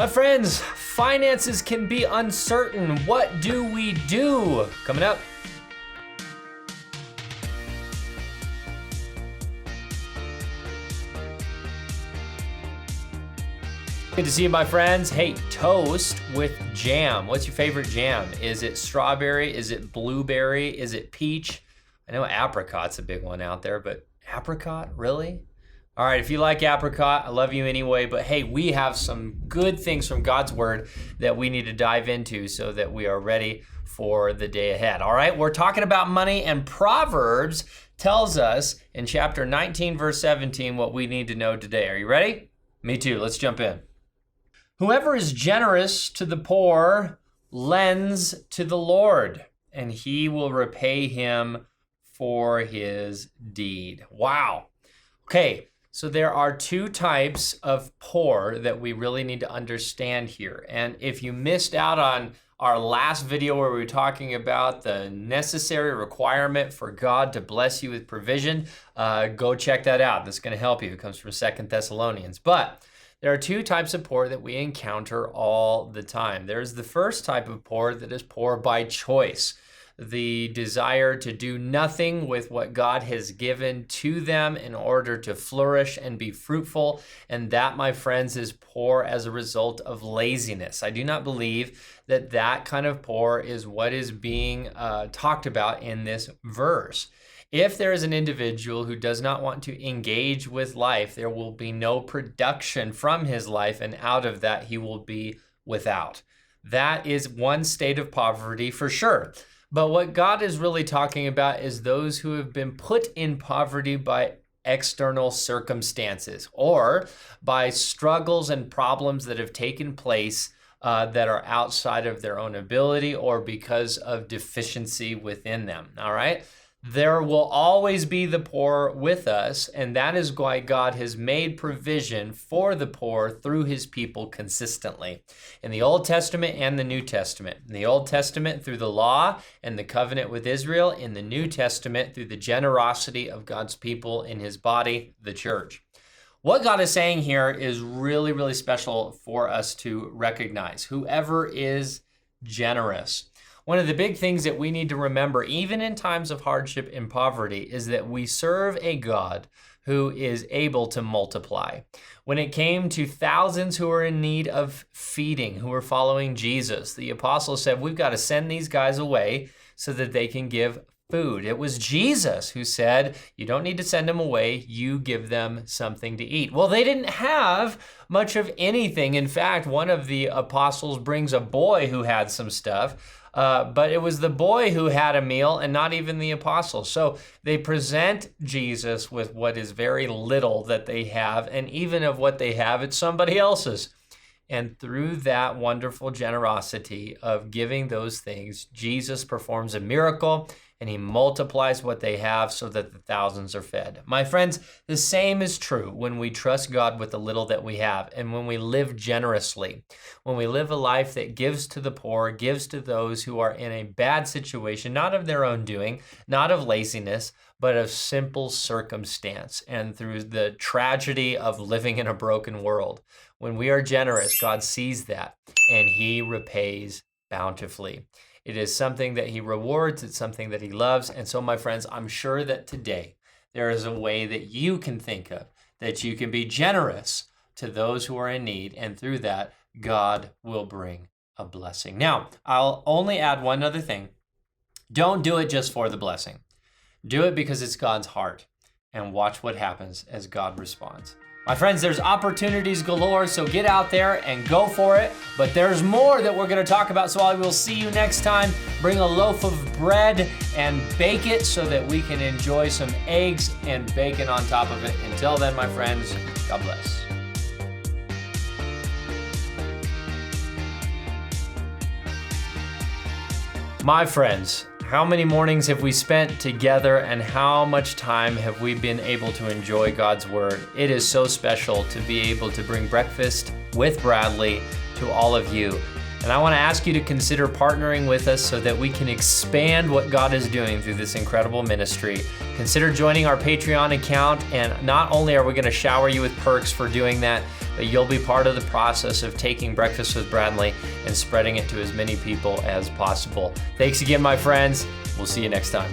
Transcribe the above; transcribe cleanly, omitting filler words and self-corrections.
My friends, finances can be uncertain. What do we do? Coming up. Good to see you, my friends. Hey, toast with jam. What's your favorite jam? Is it strawberry? Is it blueberry? Is it peach? I know apricot's a big one out there, but apricot, really? All right, if you like apricot, I love you anyway, but hey, we have some good things from God's word that we need to dive into so that we are ready for the day ahead. All right, we're talking about money, and Proverbs tells us in chapter 19, verse 17, what we need to know today. Are you ready? Me too, let's jump in. Whoever is generous to the poor lends to the Lord, and he will repay him for his deed. Wow. Okay. So there are two types of poor that we really need to understand here. And if you missed out on our last video where we were talking about the necessary requirement for God to bless you with provision, go check that out. That's going to help you. It comes from 2 Thessalonians. But there are two types of poor that we encounter all the time. There's the first type of poor that is poor by choice. The desire to do nothing with what God has given to them in order to flourish and be fruitful. And that, my friends, is poor as a result of laziness. I do not believe that that kind of poor is what is being talked about in this verse. If there is an individual who does not want to engage with life, there will be no production from his life, and out of that, he will be without. That is one state of poverty for sure. But what God is really talking about is those who have been put in poverty by external circumstances or by struggles and problems that have taken place that are outside of their own ability or because of deficiency within them, all right? There will always be the poor with us, and that is why God has made provision for the poor through his people consistently. In the Old Testament and the New Testament. In the Old Testament through the law and the covenant with Israel. In the New Testament through the generosity of God's people in his body, the church. What God is saying here is really, really special for us to recognize. Whoever is generous. One of the big things that we need to remember, even in times of hardship and poverty, is that we serve a God who is able to multiply. When it came to thousands who were in need of feeding, who were following Jesus, the apostles said, we've got to send these guys away so that they can give food. It was Jesus who said, you don't need to send them away, you give them something to eat. Well, they didn't have much of anything. In fact, one of the apostles brings a boy who had some stuff. But it was the boy who had a meal and not even the apostles. So they present Jesus with what is very little that they have, and even of what they have, it's somebody else's. And through that wonderful generosity of giving those things, Jesus performs a miracle and he multiplies what they have so that the thousands are fed. My friends, the same is true when we trust God with the little that we have and when we live generously. When we live a life that gives to the poor, gives to those who are in a bad situation, not of their own doing, not of laziness, but of simple circumstance and through the tragedy of living in a broken world. When we are generous, God sees that and he repays bountifully. It is something that he rewards. It's something that he loves. And so, my friends, I'm sure that today there is a way that you can think of that you can be generous to those who are in need. And through that, God will bring a blessing. Now, I'll only add one other thing. Don't do it just for the blessing. Do it because it's God's heart. And watch what happens as God responds. My friends, there's opportunities galore, so get out there and go for it. But there's more that we're going to talk about, so I will see you next time. Bring a loaf of bread and bake it so that we can enjoy some eggs and bacon on top of it. Until then, my friends, God bless. My friends, how many mornings have we spent together and how much time have we been able to enjoy God's word? It is so special to be able to bring breakfast with Bradley to all of you. And I want to ask you to consider partnering with us so that we can expand what God is doing through this incredible ministry. Consider joining our Patreon account, and not only are we going to shower you with perks for doing that, but you'll be part of the process of taking Breakfast with Bradley and spreading it to as many people as possible. Thanks again, my friends. We'll see you next time.